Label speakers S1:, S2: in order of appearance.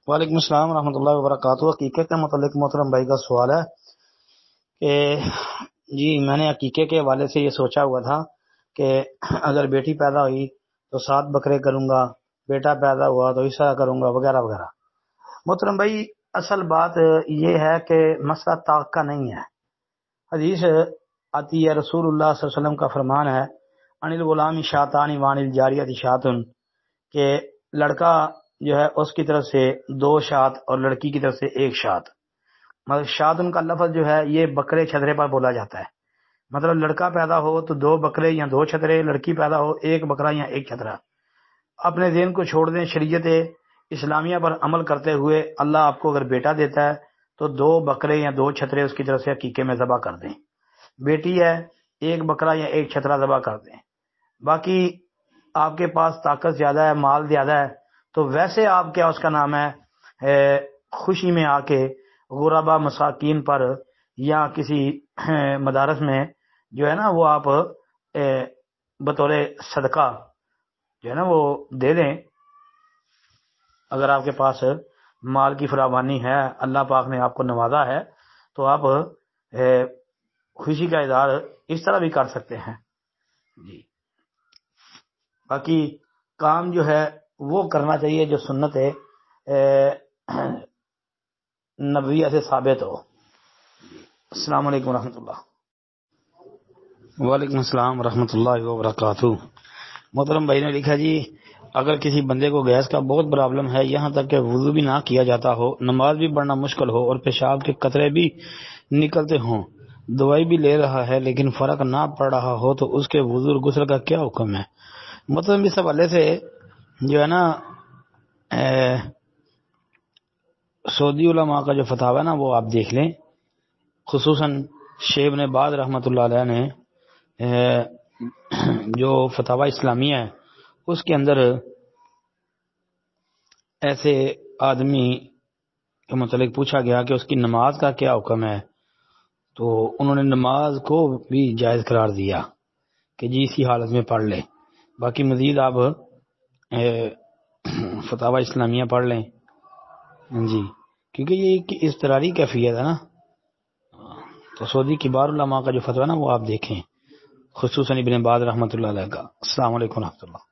S1: وعلیکم السلام ورحمۃ اللہ وبرکاتہ۔ عقیقے کے متعلق محترم بھائی کا سوال ہے کہ جی میں نے عقیقے کے حوالے سے یہ سوچا ہوا تھا کہ اگر بیٹی پیدا ہوئی تو 7 بکرے کروں گا، بیٹا پیدا ہوا تو اس طرح کروں گا وغیرہ وغیرہ۔ محترم بھائی اصل بات یہ ہے کہ مسئلہ طاق کا نہیں ہے۔ حدیث آتی ہے، رسول اللہ صلی اللہ علیہ وسلم کا فرمان ہے ان الغلام شاتان وان الجاریۃ شاتن، کہ لڑکا جو ہے اس کی طرف سے 2 شات اور لڑکی کی طرف سے 1 شات۔ مطلب شاتن کا لفظ جو ہے یہ بکرے چھترے پر بولا جاتا ہے۔ مطلب لڑکا پیدا ہو تو 2 بکرے یا 2 چھترے، لڑکی پیدا ہو 1 بکرا یا 1 چھترا۔ اپنے ذہن کو چھوڑ دیں، شریعت اسلامیہ پر عمل کرتے ہوئے اللہ آپ کو اگر بیٹا دیتا ہے تو 2 بکرے یا 2 چھترے اس کی طرف سے عقیقے میں ذبح کر دیں۔ بیٹی ہے 1 بکرا یا 1 چھترا ذبح کر دیں۔ باقی آپ کے پاس طاقت زیادہ ہے، مال زیادہ ہے، تو ویسے آپ کیا اس کا نام ہے خوشی میں آ کے غربا مساکین پر یا کسی مدارس میں جو ہے نا وہ آپ بطور صدقہ جو ہے نا وہ دے دیں۔ اگر آپ کے پاس مال کی فراوانی ہے، اللہ پاک نے آپ کو نوازا ہے، تو آپ خوشی کا اظہار اس طرح بھی کر سکتے ہیں جی۔ باقی کام جو ہے وہ کرنا چاہیے جو سنت ہے نبویہ سے ثابت ہو۔ السلام علیکم ورحمۃ اللہ۔
S2: وعلیکم السلام ورحمۃ اللہ وبرکاتہ۔
S1: محترم بھائی نے لکھا جی اگر کسی بندے کو گیس کا بہت پرابلم ہے، یہاں تک کہ وضو بھی نہ کیا جاتا ہو، نماز بھی پڑھنا مشکل ہو اور پیشاب کے قطرے بھی نکلتے ہوں، دوائی بھی لے رہا ہے لیکن فرق نہ پڑ رہا ہو، تو اس کے وضو اور غسل کا کیا حکم ہے؟
S2: مطلب اس حوالے سے جو ہے نا سعودی علماء کا جو فتاوی ہے نا وہ آپ دیکھ لیں، خصوصاً شیخ ابن باز رحمۃ اللہ علیہ نے جو فتاوی اسلامیہ ہے اس کے اندر ایسے آدمی کے متعلق پوچھا گیا کہ اس کی نماز کا کیا حکم ہے، تو انہوں نے نماز کو بھی جائز قرار دیا کہ جی اسی حالت میں پڑھ لے۔ باقی مزید آپ فتاوی اسلامیہ پڑھ لیں جی، کیونکہ یہ ایک اضطراری کیفیت ہے نا، تو سعودی کبار علماء کا جو فتویٰ ہے نا وہ آپ دیکھیں، خصوصاً ابن باز رحمۃ اللہ علیہ کا۔ السلام علیکم ورحمۃ اللہ۔